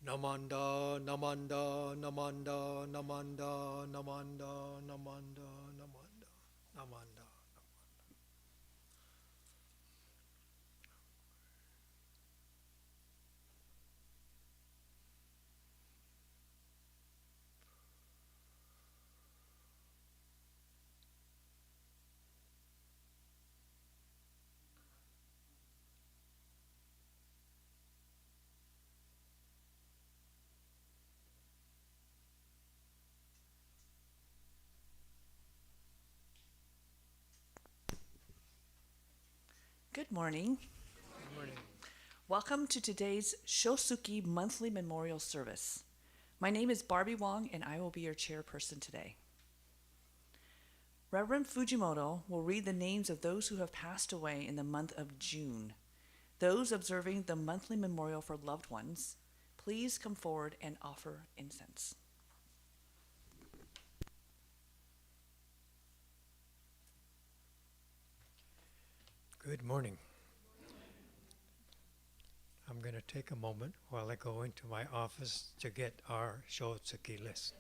Namanda, Namanda, Namanda, Namanda, Namanda, Namanda, Namanda, Namanda. Good morning. Good morning. Welcome to today's Shotsuki Monthly Memorial Service. My name is Barbie Wong and I will be your chairperson today. Reverend Fujimoto will read the names of those who have passed away in the month of June. Those observing the monthly memorial for loved ones, please come forward and offer incense. Good morning. I'm going to take a moment while I go into my office to get our Shotsuki list.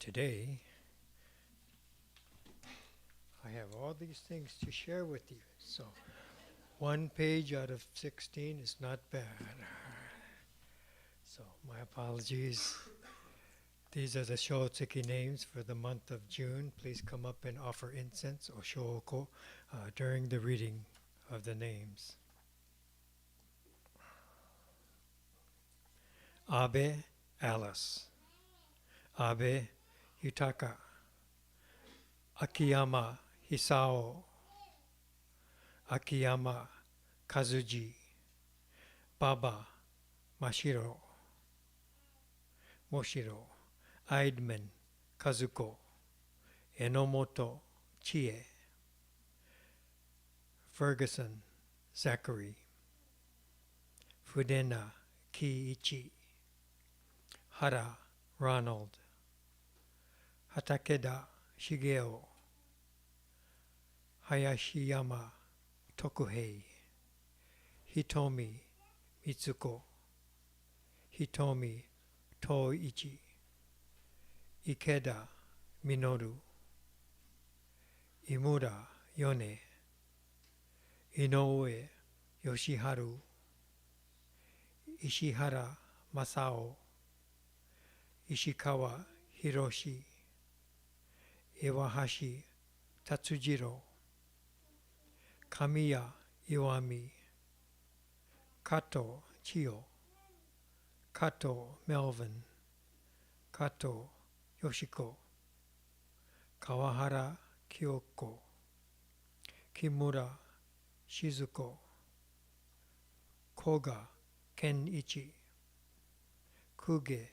Today, I have all these things to share with you. So, one page out of 16 is not bad. So, my apologies. These are the Shotsuki names for the month of June. Please come up and offer incense or shoko during the reading of the names. Abe Alice, Abe Yutaka, Akiyama Hisao, Akiyama Kazuji, Baba Mashiro, Moshiro, Aidman Kazuko, Enomoto Chie, Ferguson Zachary, Fudena Kiichi, Hara Ronald, Hatakeda Shigeo, Hayashiyama Tokuhei, Hitomi Mitsuko, Hitomi Toichi, Ikeda Minoru, Imura Yone, Inoue Yoshiharu, Ishihara Masao, Ishikawa Hiroshi, Iwahashi Tatsujiro, Kamiya Iwami, Kato Chiyo, Kato Melvin, Kato Yoshiko, Kawahara Kyoko, Kimura Shizuko, Koga Kenichi, Kuge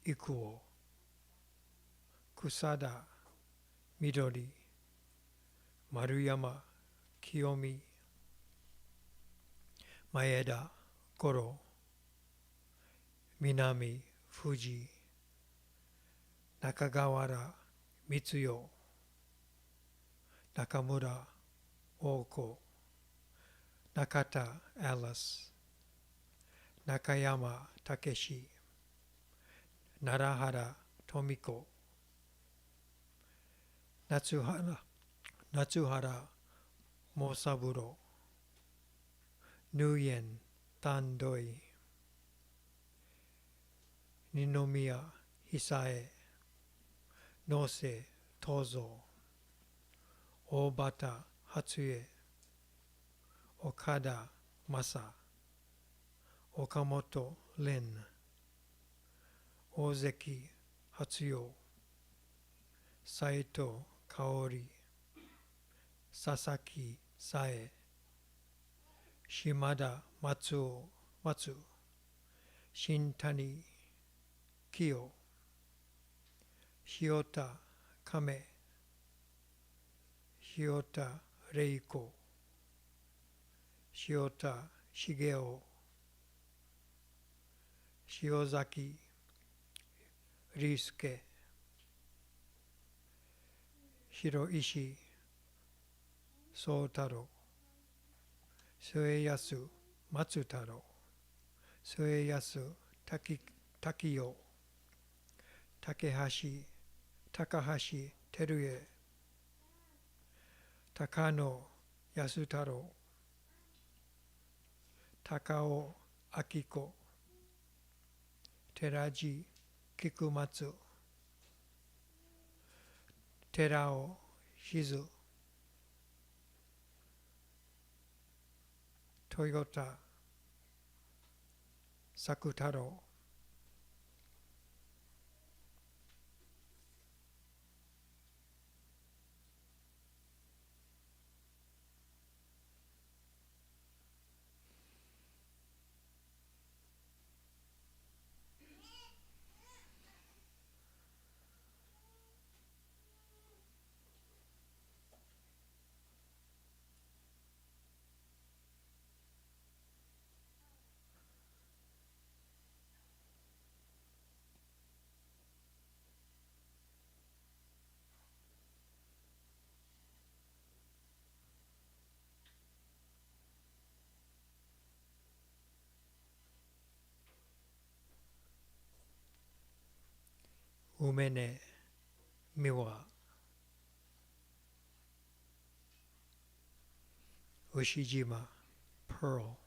Ikuo, Kusada Midori, Maruyama Kiyomi, Maeda Goro, Minami Fuji, Nakagawara Mitsuyo, Nakamura Oko, Nakata Alice, Nakayama Takeshi, Narahara Tomiko, Natsuhara Mosaburo, Nuyen Tandoi, Ninomiya Hisae, Nose Tozo, Obata Hatsue, Okada Masa, Okamoto Lin, Ozeki Hatsuyo, Saito Kaori, Sasaki Sae, Shimada Matsu, Shintani Kyo, Shiota Kame, Shiota Reiko, Shiota Shigeo, Shiozaki Risuke, Hiroishi Sotaro, Sueyasu Matsutaro, Sueyasu Takiyo, Takahashi Teruye, Takano Yasutaro, Takao Akiko, Teraji Kikumatsu, Terao Shizu, Toyota Sakutaro, Umene Miwa, Ushijima Pearl,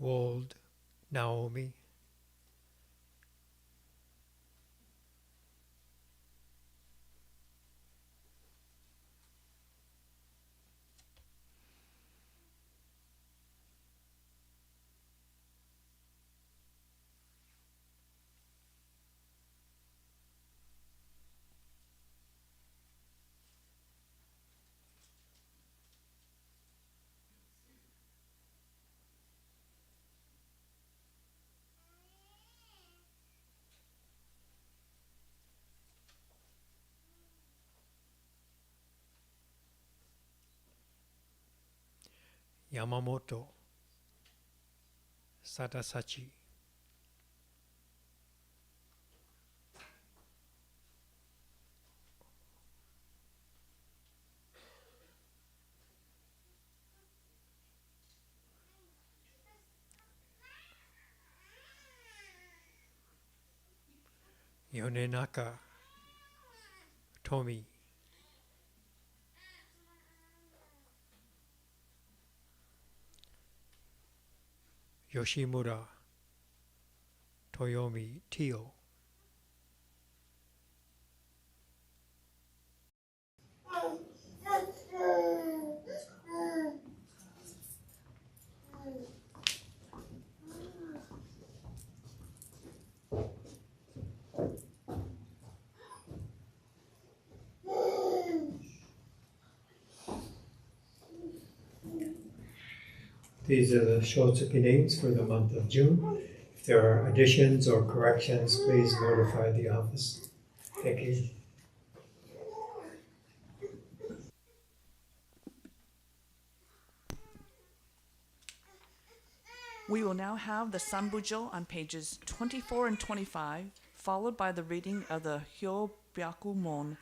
Wold Naomi, Yamamoto Sadasachi, Yonenaka Tomi, Yoshimura Toyomi Tio, These are the Shotsuki names for the month of June. If there are additions or corrections, please notify the office. Thank you. We will now have the Sanbujo on pages 24 and 25, followed by the reading of the Hyobyakumon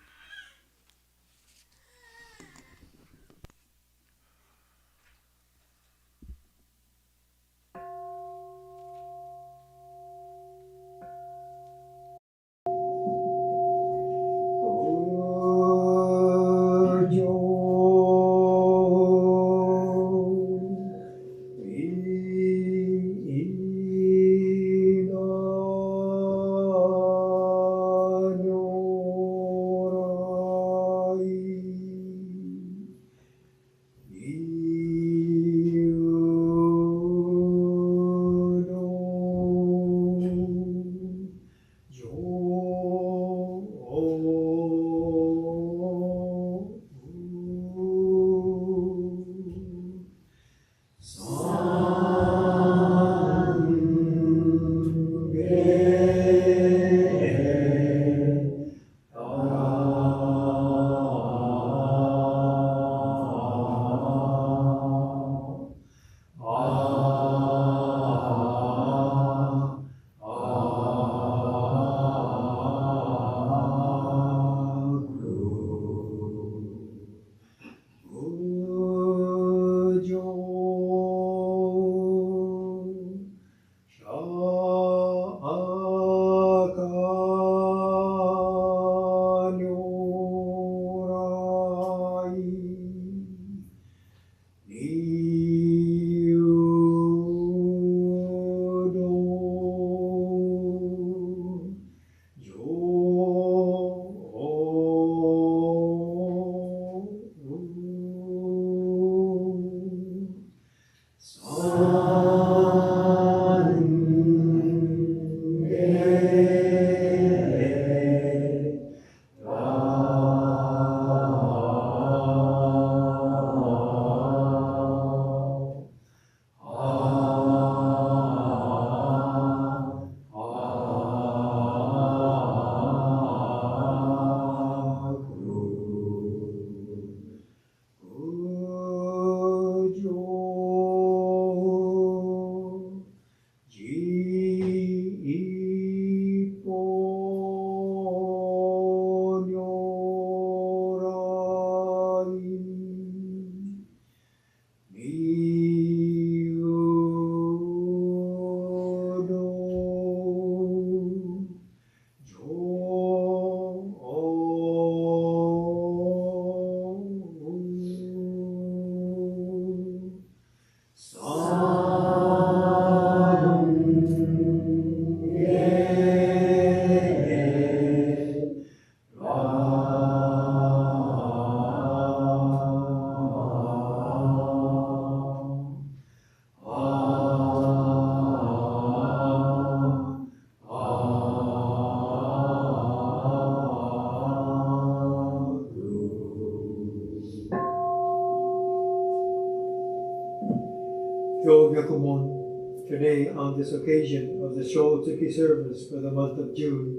Kyo Today, on this occasion of the Shotsuki Service for the month of June,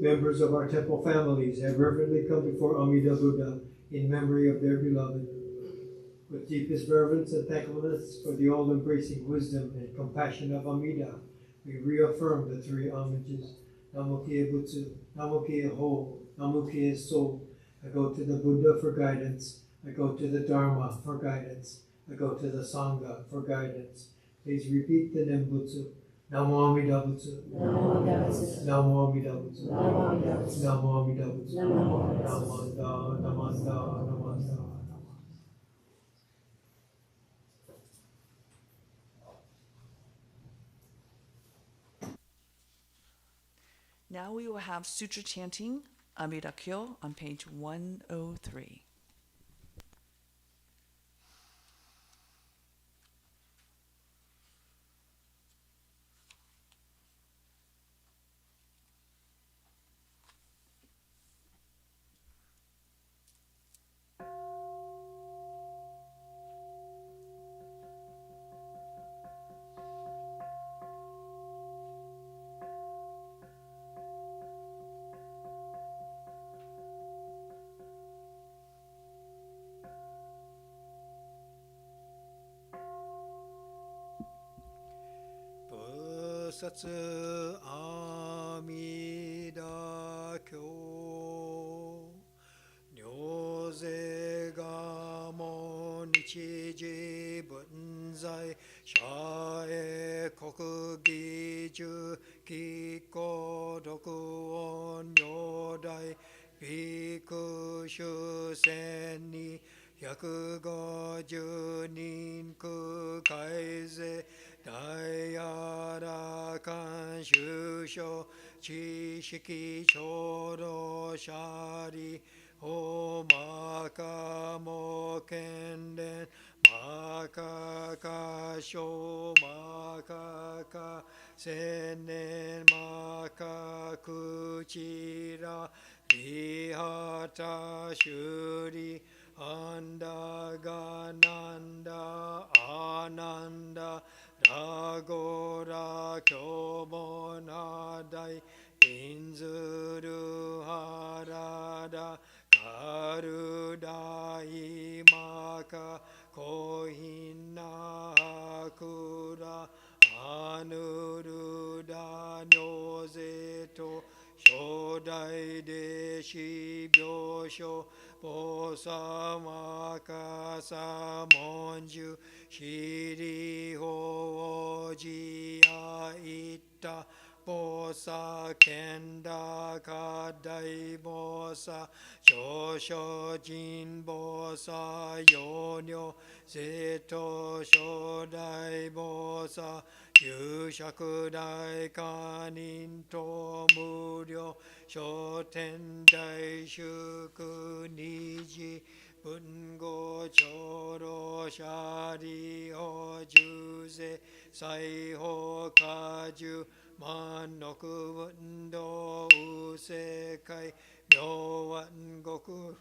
members of our temple families have reverently come before Amida Buddha in memory of their beloved. With deepest reverence and thankfulness for the all-embracing wisdom and compassion of Amida, we reaffirm the three homages. Namo Kie Butsu, Namo Kie Ho, Namo Kie So. I go to the Buddha for guidance. I go to the Dharma for guidance. I go to the Sangha for guidance. Please repeat the Nembutsu. Namo Amida Butsu. Namo Amida Butsu. Namo Amida Butsu. Namo Amida Butsu. Namo Amida Butsu. Namanda, Namanda, Namanda. Now we will have sutra chanting Amida Kyo on page 103. Satsu Amida Kyo Nyoze Gamo Nichiji Bunzai Shae Kokugi Ju Kiko Doku On Yodai Biku Shu Senni Yakugo Junin Ku Kaize Dayara kan shusho chishiki choro shari o maka mo kenden maka ka sho maka ka senen maka kuchira rihata shuri anda gananda ananda Dagora Kyomo Nadai Inzuru Harada Karudai Maka Kohina Hakura Anuruda Nyozeto Shodai Deshi Byosho Posamaka Samonju Shiri Hoji Aita Posa Kenda Kadai Bosa Shosho Jin Bosa Yonyo Zeto Shodai Bosa Yushakudai Kaninto Muryo Shoten Dai Shuku Niji Bungo Choro Shari Ho Juze Sai Ho Kaju Manoku Wundo Usekai Myowan Goku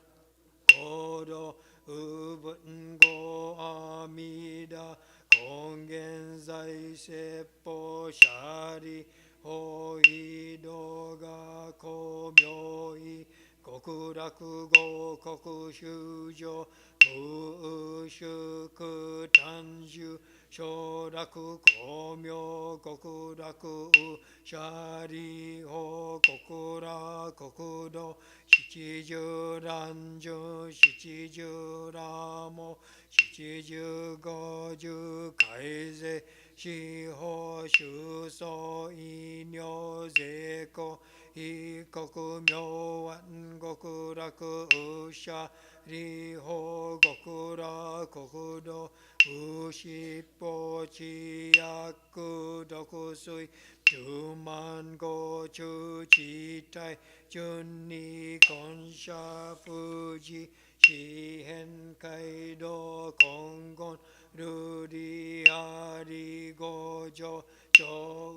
Kodo Ubungo Amida Kongen Zai Seppo Shari Hoi Doga Komyoi Kokuraku Go Koku Shujo Mu Shuku Tanju Shoraku Komyo Kokuraku Shari Ho Kokura Kokudo Shichiju Ranju Shichiju Ramo Shichiju Goju Kaize Shiho Shuso Inyo Zeko Hikoku Myowan Gokuraku Usha Riho Gokura Kokudo Ushipo Chiyaku Dokusui Juman Gochu Chitai Junni Konsha Fuji Shihen Kaido Kongon Rudi Hari Gojo Jo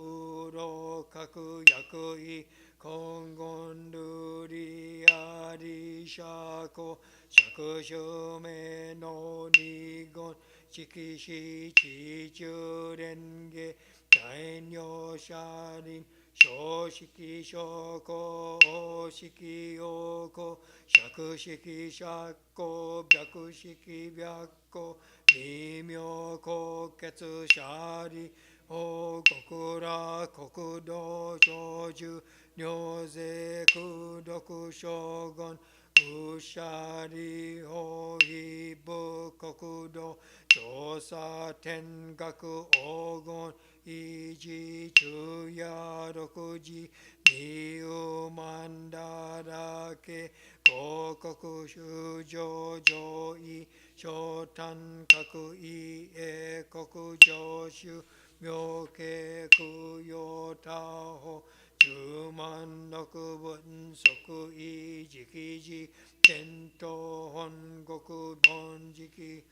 Uro Kaku Yakui Kongon Rudi Hari Shako Shakushume no Nigon chiki shi chi chu renge dainyo sharin sho shiki shoko o shiki oko shaku shiki shakko byaku shiki byakko mimyo ko ketsu shari o kokura kokudo shoju nyoze kudoku shogun ushari ho hibu kokudo chosa tengaku ogon iji chuya rokuji miu mandarake kokoku shujo joi shotan kaku i e koku joshu myoke kuyo taho juman noku bun soku i jikiji tento hongoku bonjiki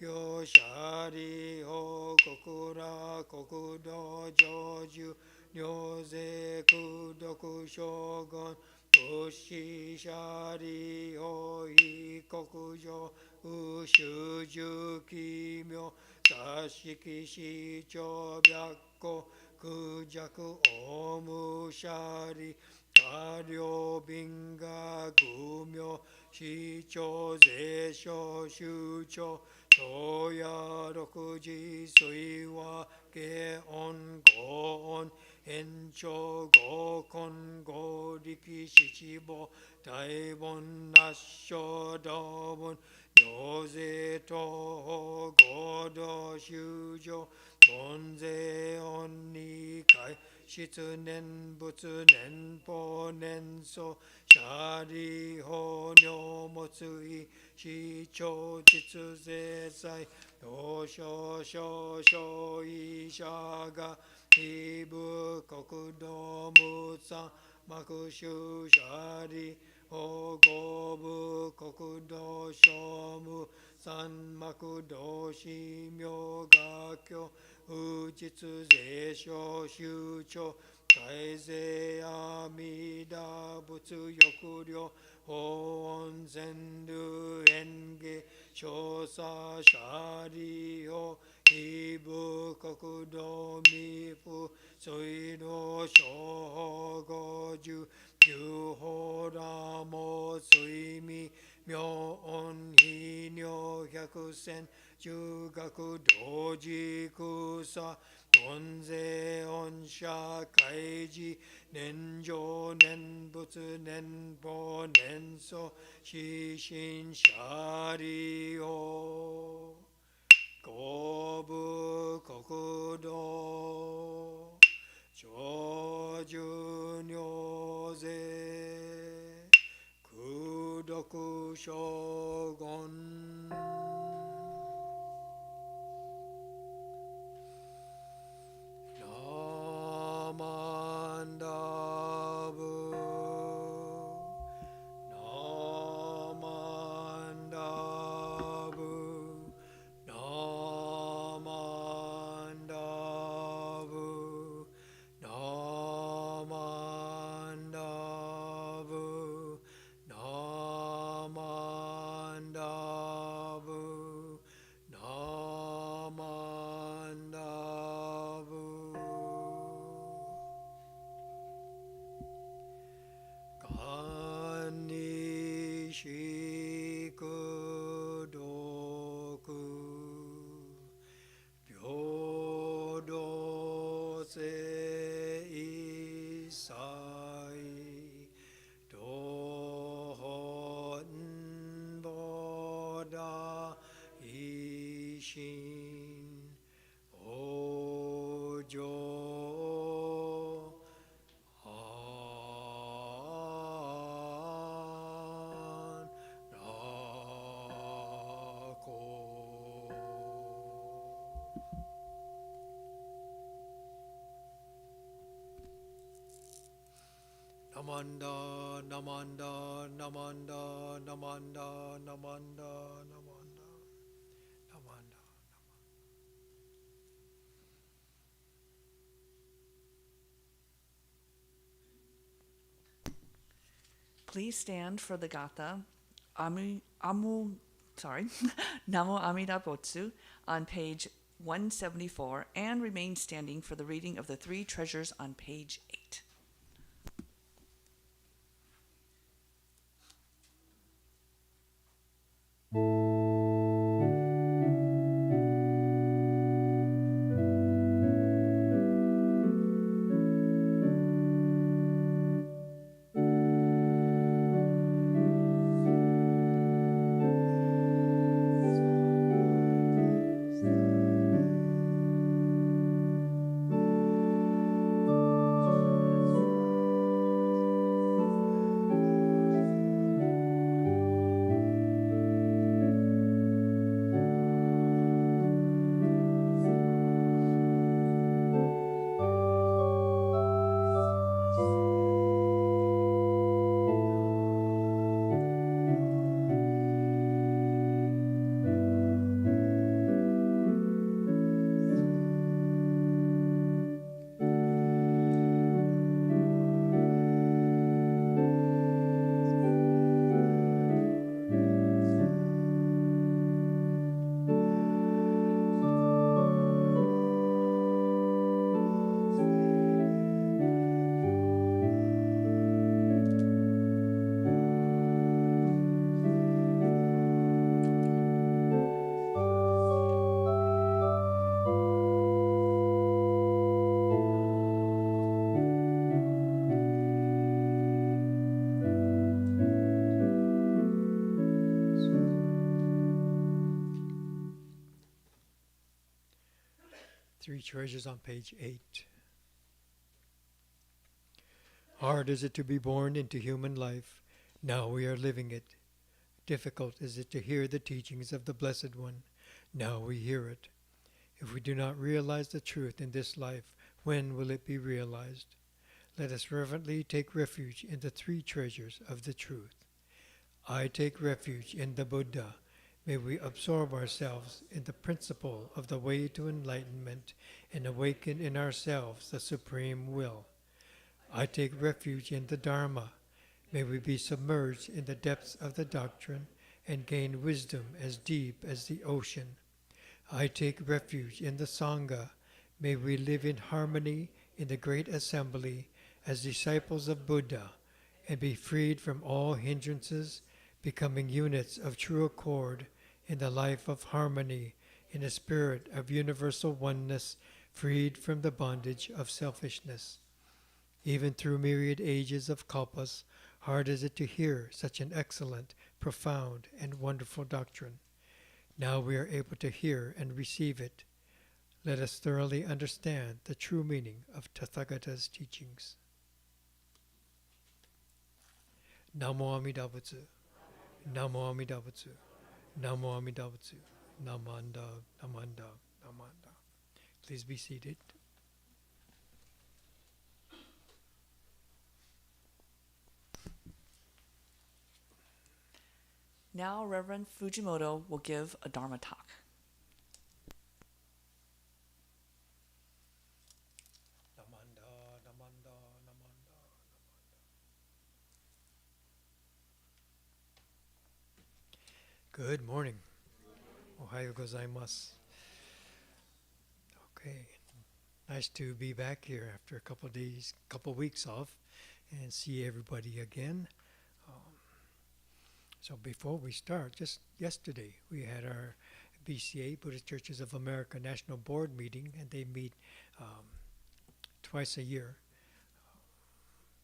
Kyo shari ho kokura kokudo joju nyoze kudoku shogun ushi shari ho hi kokujo ushuju kimyo sashiki shicho byakko kujaku omu shari karyo binga gumyo shicho zesho shucho Toya rokuji suiwa ge on go on encho go kon go riki shichibo daibon nasho dobon nyoze toho godo shujo bonze on nikai shitsunen butsunen ponen so shari ho nyo motsui shi cho jitsu ze sai do sho sho sho i sha ga ibu kokudo mutsa makushu shari ho gobu kokudo shomu san makudo shi myo ga kyo ujitsu ze sho shu cho Kaize amida butsu yokuryo Hoon zendu enge shosa shari ho ibu kokudo mifu soido shogoju yuho ramo suimi myo on hinyo hyakusen jugaku doji kusa Gonze onsha kaiji nenjo nenbutsu nenbo nenso shishin shari o gobu kokudo joju nyoze kudoku shogun Namanda, namanda, namanda, namanda, namanda, namanda, namanda. Please stand for the Gatha. Amu Namo Amida Butsu on page 174 and remain standing for the reading of the three treasures on page 8. Three treasures on page 8. Hard is it to be born into human life. Now we are living it. Difficult is it to hear the teachings of the Blessed One. Now we hear it. If we do not realize the truth in this life, when will it be realized? Let us reverently take refuge in the three treasures of the truth. I take refuge in the Buddha. May we absorb ourselves in the principle of the way to enlightenment and awaken in ourselves the supreme will. I take refuge in the Dharma. May we be submerged in the depths of the doctrine and gain wisdom as deep as the ocean. I take refuge in the Sangha. May we live in harmony in the great assembly as disciples of Buddha and be freed from all hindrances, becoming units of true accord in the life of harmony, in a spirit of universal oneness, freed from the bondage of selfishness. Even through myriad ages of kalpas, hard is it to hear such an excellent, profound, and wonderful doctrine. Now we are able to hear and receive it. Let us thoroughly understand the true meaning of Tathagata's teachings. Namo Amida Butsu. Namo Amida Butsu. Namo Amida Butsu. Namanda, Namanda, Namanda. Please be seated. Now Reverend Fujimoto will give a Dharma talk. Namanda, Namanda, Namanda, Namanda. Good morning. Ohayo gozaimasu. Okay. Nice to be back here after a couple of days, couple weeks off, and see everybody again. So before we start, just yesterday we had our BCA, Buddhist Churches of America National Board meeting, and they meet twice a year,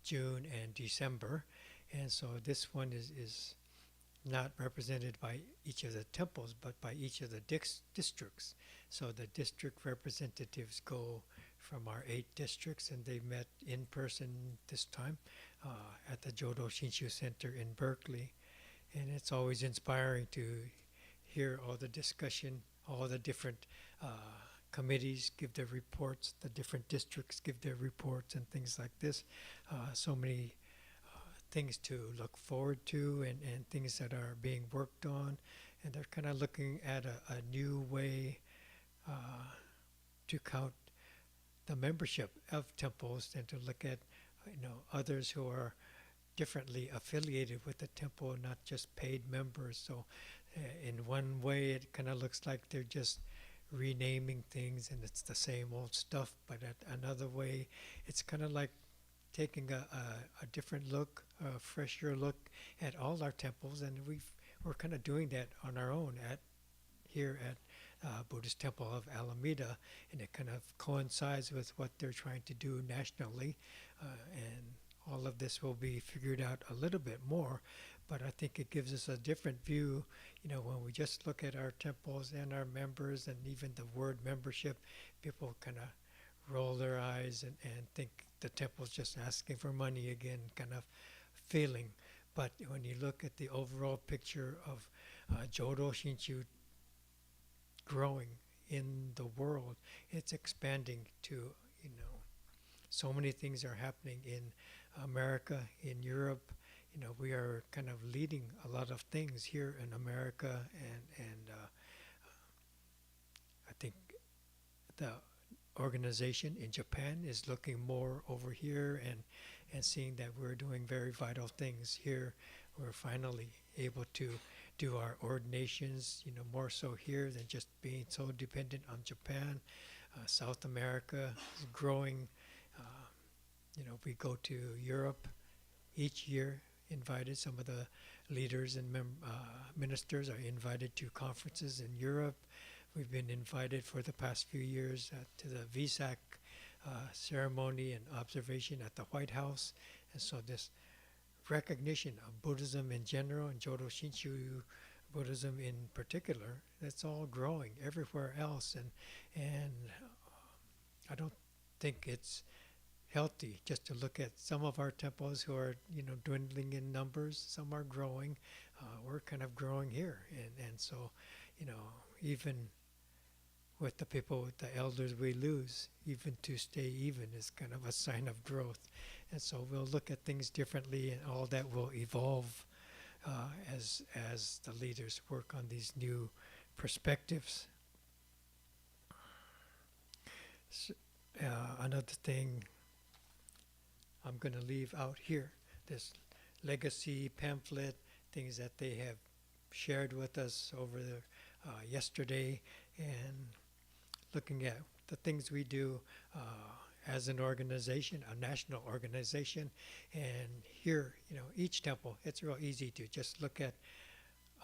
June and December. And so this one is not represented by each of the temples, but by each of the districts. So the district representatives go from our 8 districts, and they met in person this time at the Jodo Shinshu Center in Berkeley. And it's always inspiring to hear all the discussion, all the different committees give their reports, the different districts give their reports and things like this. So many things to look forward to and things that are being worked on. And they're kind of looking at a new way to count the membership of temples and to look at others who are differently affiliated with the temple, not just paid members. So In one way, it kind of looks like they're just renaming things and it's the same old stuff. But at another way, it's kind of like taking a different look, a fresher look at all our temples, and we're kind of doing that on our own here at Buddhist Temple of Alameda, and it kind of coincides with what they're trying to do nationally, and all of this will be figured out a little bit more, but I think it gives us a different view, when we just look at our temples and our members and even the word membership, people kind of roll their eyes and think the temple's just asking for money again, kind of feeling. But when you look at the overall picture of Jodo Shinshu growing in the world, it's expanding to, so many things are happening in America, in Europe. We are kind of leading a lot of things here in America, and I think the organization in Japan is looking more over here and seeing that we're doing very vital things here. We're finally able to do our ordinations, more so here than just being so dependent on Japan. South America is growing. We go to Europe each year, invited. Some of the leaders and ministers are invited to conferences in Europe. We've been invited for the past few years to the VSAC ceremony and observation at the White House. And so this recognition of Buddhism in general and Jodo Shinshu Buddhism in particular, that's all growing everywhere else. And I don't think it's healthy just to look at some of our temples who are, dwindling in numbers. Some are growing. We're kind of growing here. And so, even with the people, with the elders we lose, even to stay even is kind of a sign of growth. And so we'll look at things differently, and all that will evolve as the leaders work on these new perspectives. So, another thing I'm going to leave out here, this legacy pamphlet, things that they have shared with us over yesterday, and looking at the things we do as an organization, a national organization. And here, each temple, it's real easy to just look at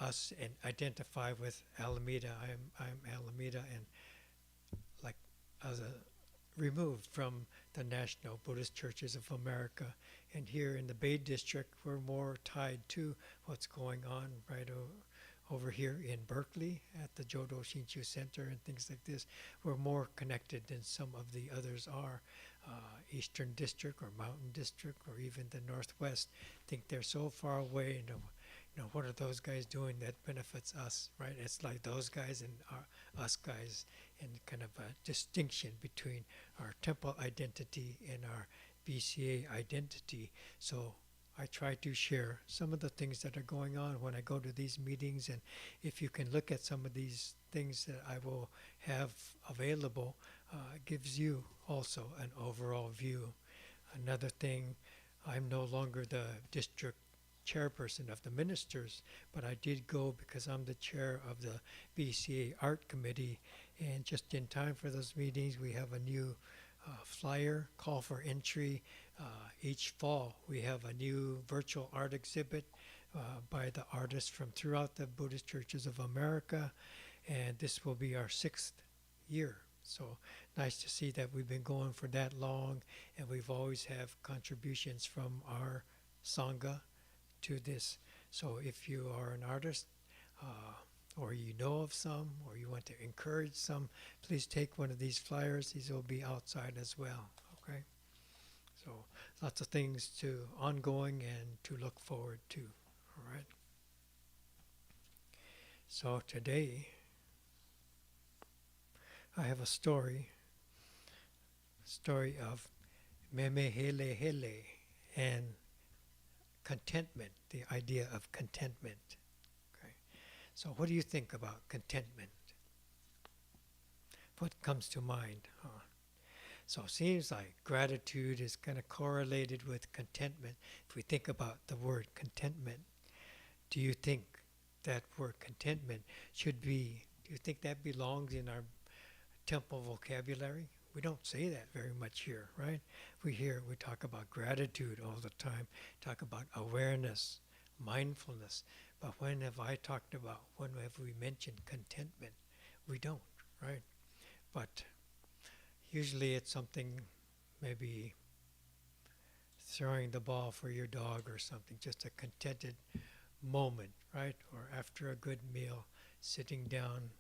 us and identify with Alameda. I'm Alameda, and like as a removed from the National Buddhist Churches of America. And here in the Bay District, we're more tied to what's going on right over here in Berkeley at the Jodo Shinshu Center and things like this. We're more connected than some of the others are. Eastern District or Mountain District or even the Northwest think they're so far away, and what are those guys doing that benefits us, right? It's like those guys and us guys, and kind of a distinction between our temple identity and our BCA identity. So I try to share some of the things that are going on when I go to these meetings, and if you can look at some of these things that I will have available, it gives you also an overall view. Another thing, I'm no longer the district chairperson of the ministers, but I did go because I'm the chair of the BCA Art Committee, and just in time for those meetings, we have a new flyer, call for entry. Each fall, we have a new virtual art exhibit by the artists from throughout the Buddhist Churches of America, and this will be our 6th year. So nice to see that we've been going for that long, and we've always have contributions from our Sangha to this. So if you are an artist, or you know of some, or you want to encourage some, please take one of these flyers. These will be outside as well, okay? So lots of things to ongoing and to look forward to, all right? So today, I have a story of Memehele and contentment, the idea of contentment. Okay. So what do you think about contentment? What comes to mind? So it seems like gratitude is kind of correlated with contentment. If we think about the word contentment, do you think that word contentment should be, do you think that belongs in our temple vocabulary? We don't say that very much here, right? We talk about gratitude all the time, talk about awareness, mindfulness. But when have we mentioned contentment? We don't, right? But usually it's something, maybe throwing the ball for your dog or something, just a contented moment, right? Or after a good meal, sitting down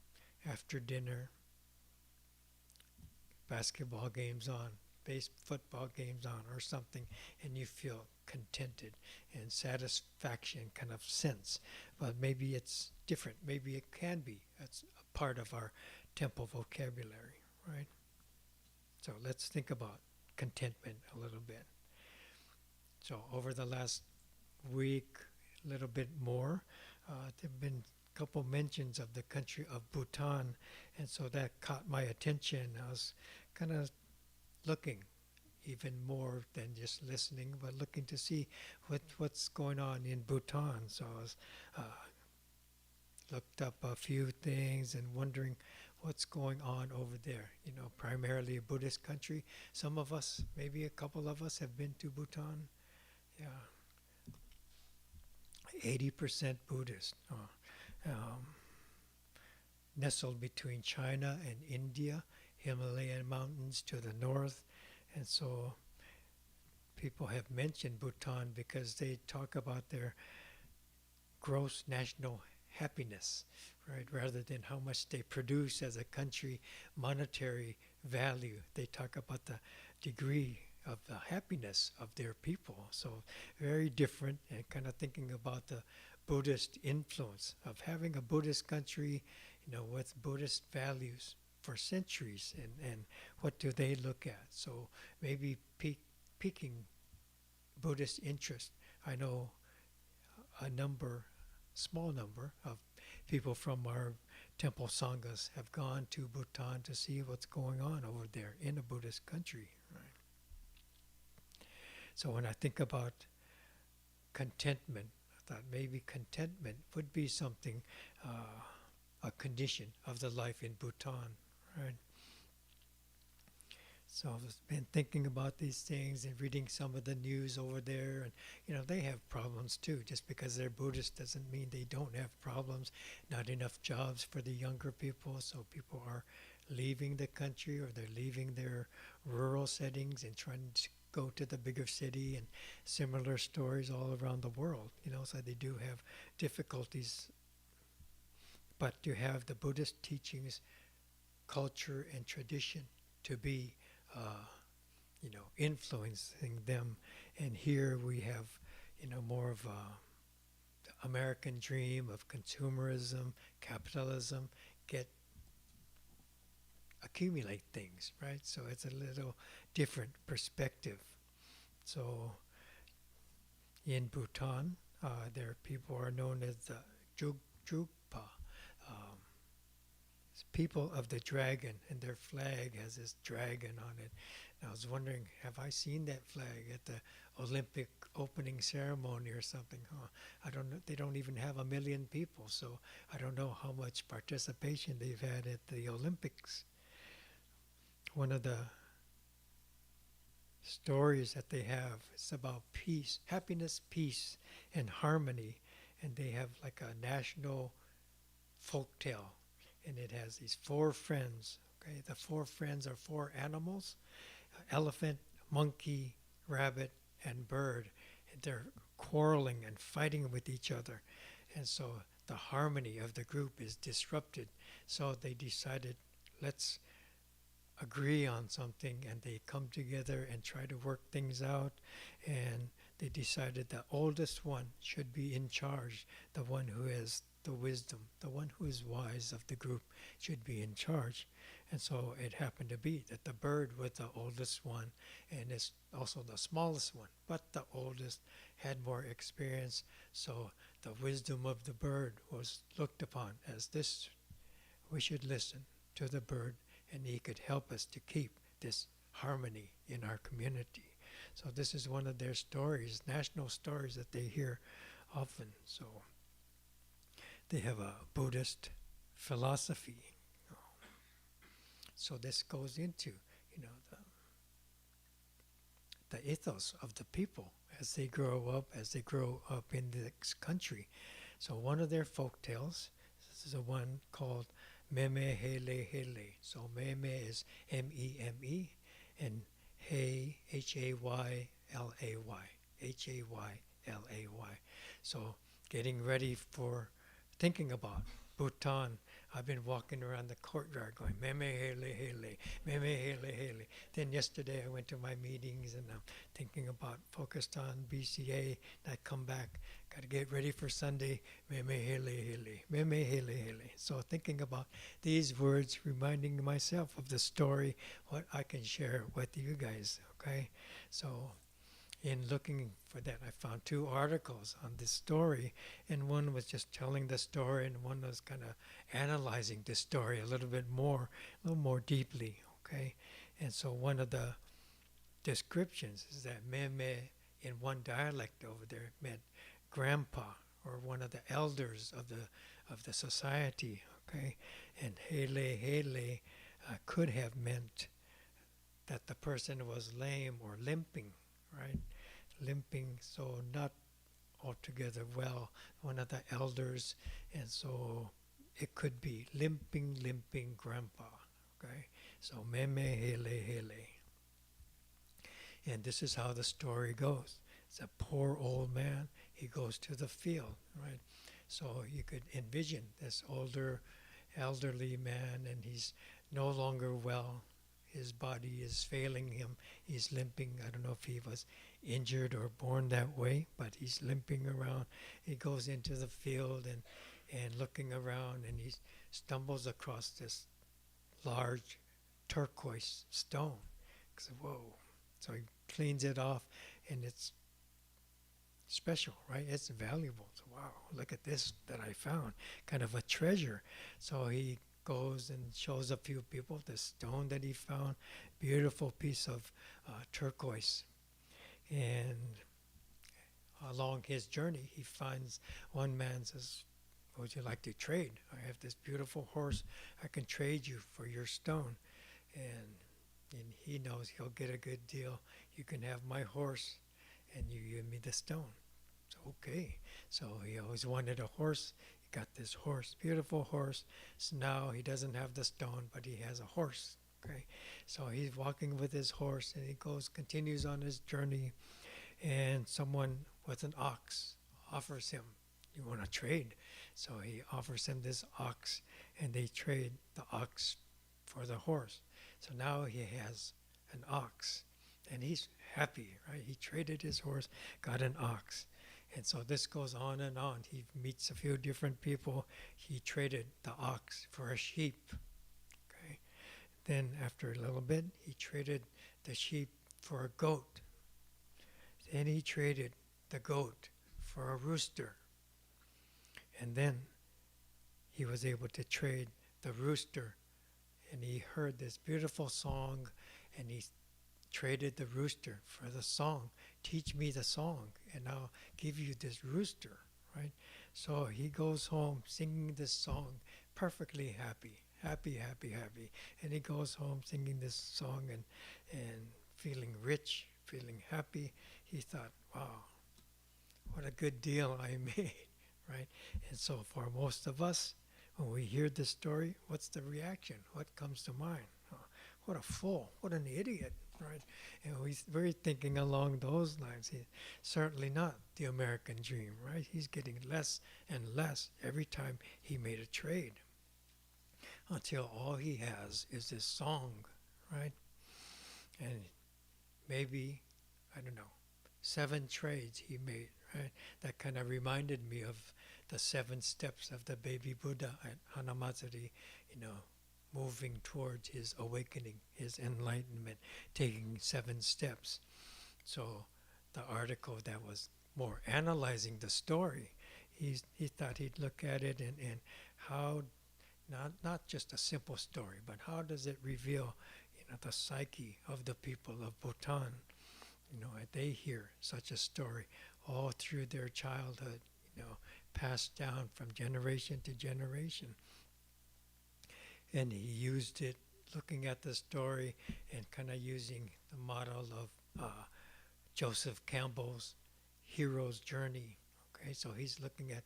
after dinner, basketball games on, football games on or something, and you feel contented and satisfaction kind of sense. But maybe it's different. Maybe it can be. That's a part of our temple vocabulary, right? So let's think about contentment a little bit. So over the last week, a little bit more, there have been a couple mentions of the country of Bhutan, and so that caught my attention. I was kind of looking even more than just listening, but looking to see what's going on in Bhutan. So I was looked up a few things and wondering what's going on over there. You know, primarily a Buddhist country. Some of us, maybe a couple of us, have been to Bhutan. Yeah, 80% Buddhist. Nestled between China and India, Himalayan mountains to the north, and so people have mentioned Bhutan because they talk about their gross national happiness, right? Rather than how much they produce as a country, monetary value. They talk about the degree of the happiness of their people. So very different, and kind of thinking about the Buddhist influence of having a Buddhist country, you know, with Buddhist values for centuries, and what do they look at? So maybe piquing Buddhist interest. I know a small number of people from our temple sanghas have gone to Bhutan to see what's going on over there in a Buddhist country. Right? So when I think about contentment, I thought maybe contentment would be something, a condition of the life in Bhutan, right? So I've been thinking about these things and reading some of the news over there, and you know, they have problems too. Just because they're Buddhist doesn't mean they don't have problems. Not enough jobs for the younger people, so people are leaving the country, or they're leaving their rural settings and trying to go to the bigger city, and similar stories all around the world, you know, so they do have difficulties. But you have the Buddhist teachings, culture, and tradition to be, you know, influencing them. And here we have, you know, more of the American dream of consumerism, capitalism, accumulate things, right? So it's a little different perspective. So in Bhutan, their people are known as the Jugpa, people of the dragon, and their flag has this dragon on it. And I was wondering, have I seen that flag at the Olympic opening ceremony or something? I don't know. They don't even have 1 million people, so I don't know how much participation they've had at the Olympics. One of the stories that they have is about peace, happiness, peace, and harmony. And they have like a national folk tale. And it has these 4 friends. Okay, the 4 friends are 4 animals: elephant, monkey, rabbit, and bird. And they're quarreling and fighting with each other. And so the harmony of the group is disrupted. So they decided, let's agree on something, and they come together and try to work things out. And they decided the oldest one should be in charge, the one who has the wisdom, the one who is wise of the group should be in charge. And so it happened to be that the bird was the oldest one, and is also the smallest one, but the oldest had more experience. So the wisdom of the bird was looked upon as this: we should listen to the bird, and he could help us to keep this harmony in our community. So this is one of their stories, national stories that they hear often. they have a Buddhist philosophy. So this goes into, the ethos of the people as they grow up in this country. So one of their folk tales, this is a one called Meme Hele Hele. So Meme is M-E-M-E, and Hey, H-A-Y-L-A-Y, H-A-Y-L-A-Y. So getting ready for thinking about Bhutan. I've been walking around the courtyard going, Meme Hele Hele, Meme Hele Hele. Then yesterday I went to my meetings and I'm thinking about, focused on BCA. And I come back, got to get ready for Sunday, Meme Hele Hele, Meme Hele Hele. So thinking about these words, reminding myself of the story, what I can share with you guys, okay? So in looking for that, I found 2 articles on this story, and one was just telling the story, and one was kind of analyzing the story a little more deeply, okay? And so one of the descriptions is that Meme, in one dialect over there, meant grandpa, or one of the elders of the society, okay? And Hele Hele could have meant that the person was lame or limping, right? Limping, so not altogether well, one of the elders, and so it could be limping grandpa, okay? So Meme Hele Hele. And this is how the story goes. It's a poor old man, he goes to the field, right? So you could envision this elderly man, and he's no longer well. His body is failing him. He's limping. I don't know if he was injured or born that way, but he's limping around. He goes into the field and looking around, and he stumbles across this large turquoise stone. So, whoa. So he cleans it off, and it's special, right? It's valuable. So, wow, look at this that I found. Kind of a treasure. So he goes and shows a few people the stone that he found, beautiful piece of turquoise. And along his journey, he finds one man says, would you like to trade? I have this beautiful horse. I can trade you for your stone. And he knows he'll get a good deal. You can have my horse and you give me the stone. So, okay. So he always wanted a horse. Got this horse, beautiful horse. So now he doesn't have the stone, but he has a horse. Okay, so he's walking with his horse, and he continues on his journey, and someone with an ox offers him, "You want to trade?" So he offers him this ox, and they trade the ox for the horse. So now he has an ox, and he's happy, right? He traded his horse, got an ox. And so this goes on and on. He meets a few different people. He traded the ox for a sheep. Okay. Then after a little bit, he traded the sheep for a goat. Then he traded the goat for a rooster. And then he was able to trade the rooster. And he heard this beautiful song, and he traded the rooster for the song. Teach me the song, and I'll give you this rooster, right? So he goes home singing this song, perfectly happy. And he goes home singing this song and feeling rich, feeling happy. He thought, wow, what a good deal I made, right? And so for most of us, when we hear this story, what's the reaction? What comes to mind? Oh, what a fool, what an idiot. Right, we're thinking along those lines. He's certainly not the American dream, right? He's getting less and less every time he made a trade, until all he has is this song, right? And maybe, I don't know, 7 trades he made, right? That kind of reminded me of the 7 steps of the baby Buddha at Hanamatsuri, moving towards his awakening, his enlightenment, taking 7 steps. So the article that was more analyzing the story, he thought he'd look at it and how, not just a simple story, but how does it reveal, the psyche of the people of Bhutan. They hear such a story all through their childhood, passed down from generation to generation. And he used it looking at the story and kind of using the model of Joseph Campbell's hero's journey. Okay, so he's looking at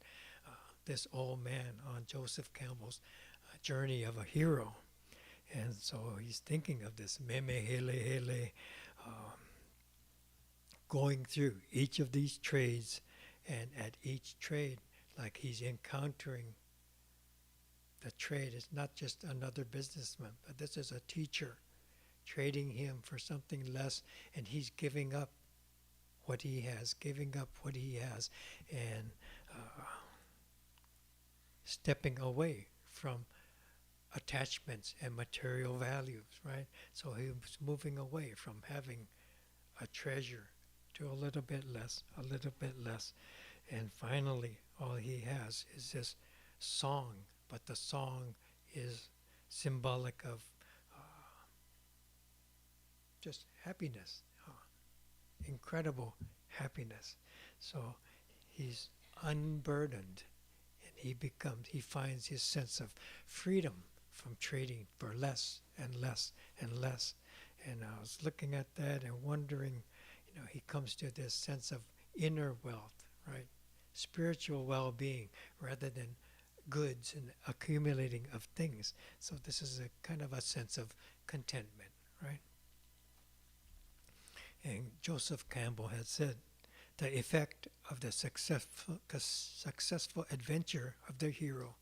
this old man on Joseph Campbell's journey of a hero. And so he's thinking of this meme hele hele, going through each of these trades, and at each trade, like he's encountering the trade is not just another businessman, but this is a teacher trading him for something less, and he's giving up what he has, and stepping away from attachments and material values, right? So he was moving away from having a treasure to a little bit less, and finally all he has is this song, but the song is symbolic of just happiness, incredible happiness. So he's unburdened, and he finds his sense of freedom from trading for less and less and less. And I was looking at that and wondering, he comes to this sense of inner wealth, right? Spiritual well-being rather than goods and accumulating of things. So this is a kind of a sense of contentment, right? And Joseph Campbell had said, the effect of the successful adventure of the hero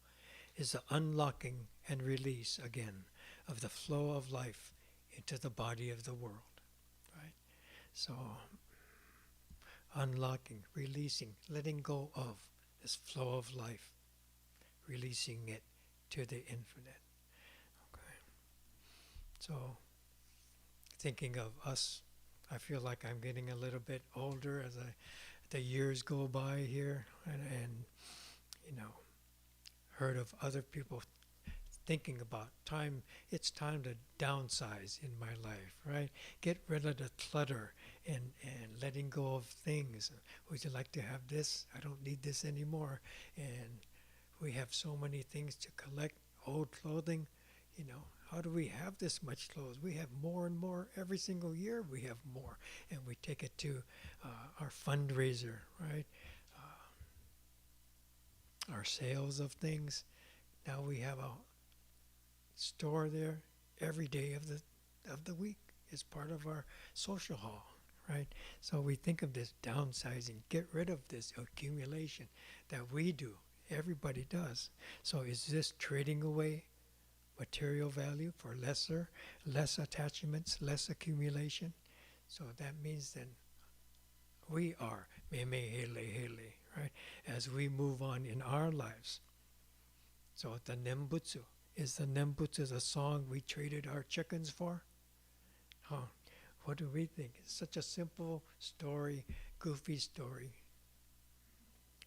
is the unlocking and release again of the flow of life into the body of the world, right? So unlocking, releasing, letting go of this flow of life, releasing it to the infinite. Okay. So thinking of us, I feel like I'm getting a little bit older as the years go by here, and heard of other people thinking about time. It's time to downsize in my life, right? Get rid of the clutter and letting go of things. Would you like to have this? I don't need this anymore. And we have so many things to collect, old clothing. How do we have this much clothes? We have more and more. Every single year we have more. And we take it to our fundraiser, right? Our sales of things. Now we have a store there every day of the week is part of our social hall, right? So we think of this downsizing, get rid of this accumulation that we do. Everybody does. So is this trading away material value for less attachments, less accumulation? So that means then we are meme hele hele, right? As we move on in our lives. So the Nembutsu, is the Nembutsu the song we traded our chickens for? What do we think? It's such a simple story, goofy story,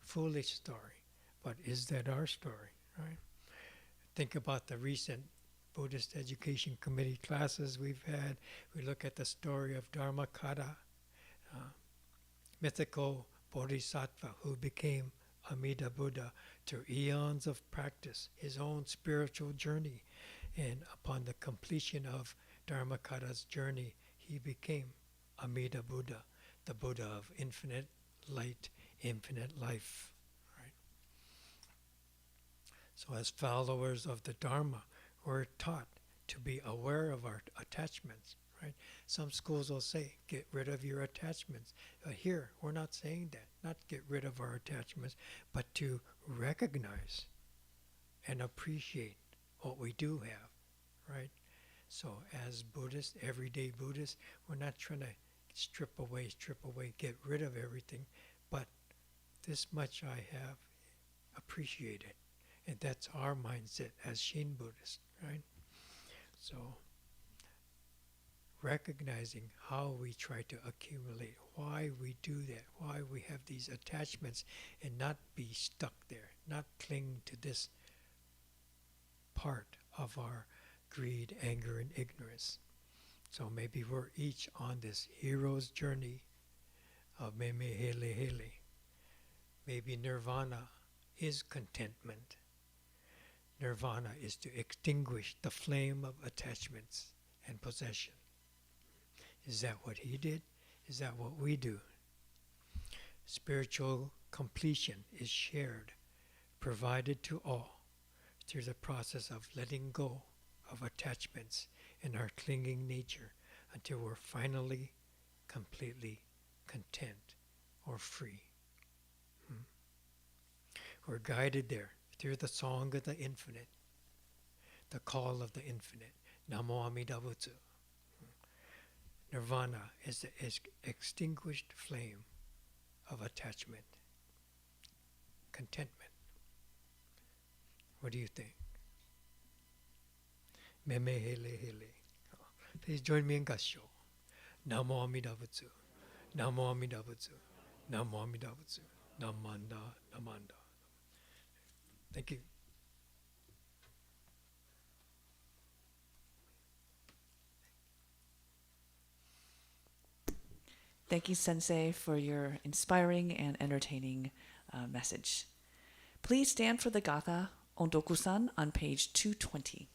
foolish story. But is that our story, right? Think about the recent Buddhist Education Committee classes we've had. We look at the story of Dharmakata, mythical bodhisattva who became Amida Buddha through eons of practice, his own spiritual journey. And upon the completion of Dharmakata's journey, he became Amida Buddha, the Buddha of infinite light, infinite life. Right? So as followers of the Dharma, we're taught to be aware of our attachments. Right? Some schools will say, get rid of your attachments. Here, we're not saying that, not get rid of our attachments, but to recognize and appreciate what we do have, right? So as Buddhists, everyday Buddhists, we're not trying to strip away, get rid of everything, but this much I have, appreciate it. And that's our mindset as Shin Buddhists, right? So recognizing how we try to accumulate, why we do that, why we have these attachments, and not be stuck there, not cling to this part of our greed, anger, and ignorance. So maybe we're each on this hero's journey of meme hele hele. Maybe nirvana is contentment. Nirvana is to extinguish the flame of attachments and possession. Is that what he did? Is that what we do? Spiritual completion is shared, provided to all through the process of letting go of attachments in our clinging nature until we're finally completely content or free. We're guided there through the song of the infinite, the call of the infinite, Namo Amida Butsu. Nirvana is the extinguished flame of attachment, contentment. What do you think? Meme hele hele. Please join me in Gassho. Namo Amida Butsu. Namo Amida Butsu. Namo Amida Butsu. Namanda, Namanda. Thank you. Thank you, Sensei, for your inspiring and entertaining message. Please stand for the Gatha Ondoku-san on page 220.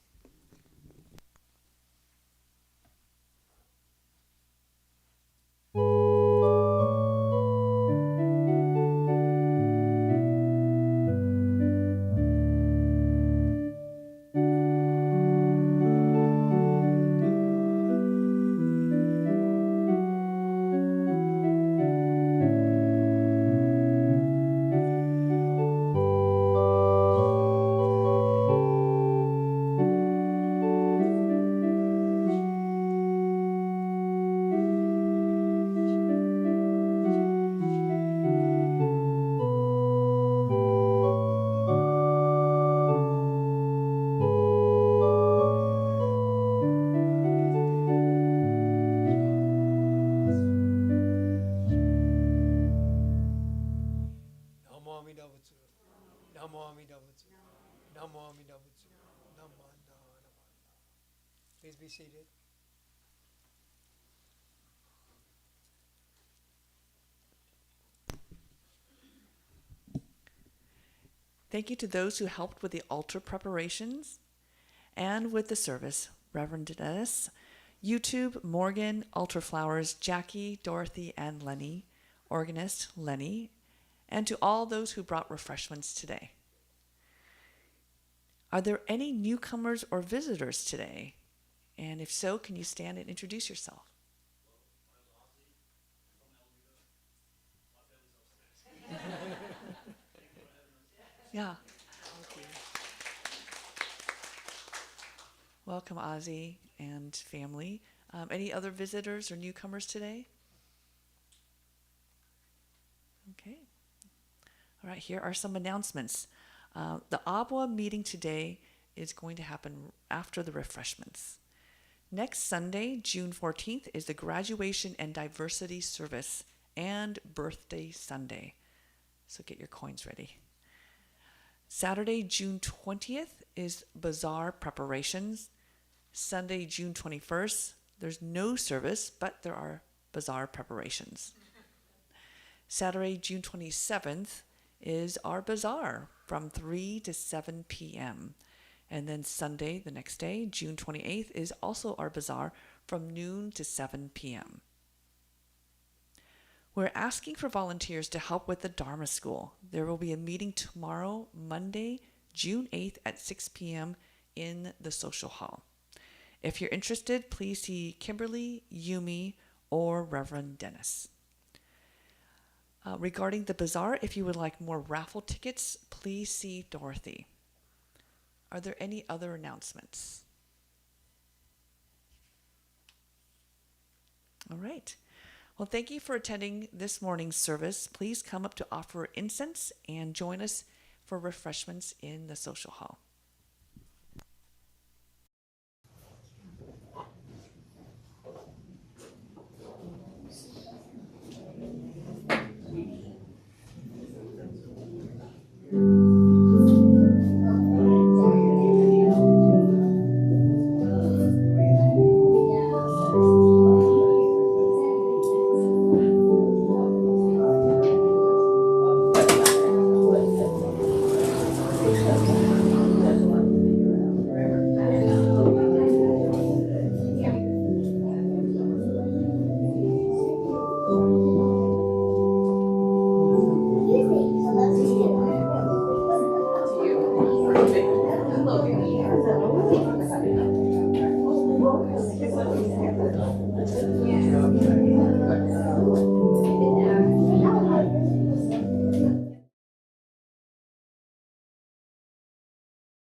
Please be seated. Thank you to those who helped with the altar preparations and with the service. Reverend Dennis, YouTube, Morgan, Altar Flowers, Jackie, Dorothy, and Lenny, organist Lenny, and to all those who brought refreshments today. Are there any newcomers or visitors today? And if so, can you stand and introduce yourself? Yeah. Welcome, Ozzy and family. Any other visitors or newcomers today? Okay. All right, here are some announcements. The ABWA meeting today is going to happen after the refreshments. Next Sunday, June 14th, is the Graduation and Diversity Service and Birthday Sunday. So get your coins ready. Saturday, June 20th, is Bazaar Preparations. Sunday, June 21st, there's no service, but there are Bazaar Preparations. Saturday, June 27th, is our Bazaar from 3 to 7 p.m. And then Sunday, the next day, June 28th, is also our Bazaar from noon to 7 p.m. We're asking for volunteers to help with the Dharma School. There will be a meeting tomorrow, Monday, June 8th at 6 p.m. in the social hall. If you're interested, please see Kimberly, Yumi, or Reverend Dennis. Regarding the bazaar, if you would like more raffle tickets, please see Dorothy. Are there any other announcements? All right. Well, thank you for attending this morning's service. Please come up to offer incense and join us for refreshments in the social hall.